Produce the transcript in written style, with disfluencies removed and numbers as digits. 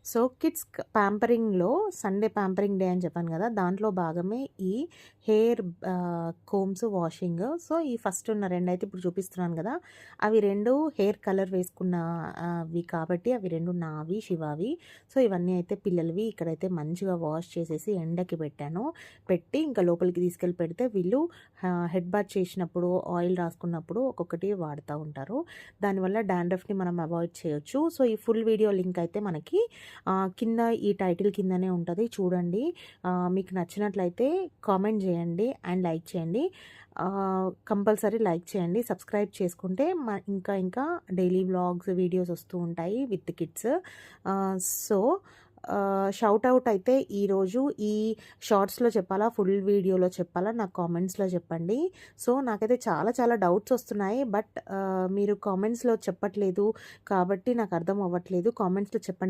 So kids ప్యాంపరింగ్‌లో Sunday pampering day అని చెప్పాను కదా! దాంట్లో భాగమే ఈ హెయిర్ కోమ్స్ వాషింగ్. సో, ఈ ఫస్ట్ ఉన్న 2 అయితే ఇప్పుడు చూపిస్తున్నాను కదా! అవి 2 హెయిర్ కలర్ వేసుకున్న అవి కాబట్టి అవి 2 నావి, శివావి. సో, ఇవన్నీ అయితే పిల్లలవి. ఇక్కడైతే మంచిగా వాష్ చేసేసి ఎండకి పెట్టాను. పెట్టి ఇంకా లోపలికి తీసుకెళ్ళి పెడితే వీళ్ళు హెడ్ బాత్ చేసినప్పుడు, ఆయిల్ రాసుకున్నప్పుడు ఒక్కొక్కటి వాడుతా ఉంటారు. దానివల్ల డాండ్రఫ్‌ని మనం అవాయిడ్ చేయొచ్చు. సో, ఈ ఫుల్ వీడియో లింక్ అయితే మనకి కింద ఈ టైటిల్ కిందనే ఉంటది చూడండి. మీకు నచ్చినట్లయితే కామెంట్ చేయండి అండ్ లైక్ చేయండి. కంపల్సరీ లైక్ చేయండి. సబ్స్క్రైబ్ చేసుకుంటే ఇంకా డైలీ వ్లాగ్స్, వీడియోస్ వస్తూ ఉంటాయి with kids. So, shout out అయితే ఈరోజు ఈ షార్ట్స్‌లో చెప్పాలా? ఫుల్ వీడియోలో చెప్పాలా? నాకు కామెంట్స్‌లో చెప్పండి. సో, నాకైతే చాలా డౌట్స్ వస్తున్నాయి. బట్ మీరు కామెంట్స్‌లో చెప్పట్లేదు కాబట్టి నాకు అర్థం అవ్వట్లేదు. కామెంట్స్‌లో చెప్పండి.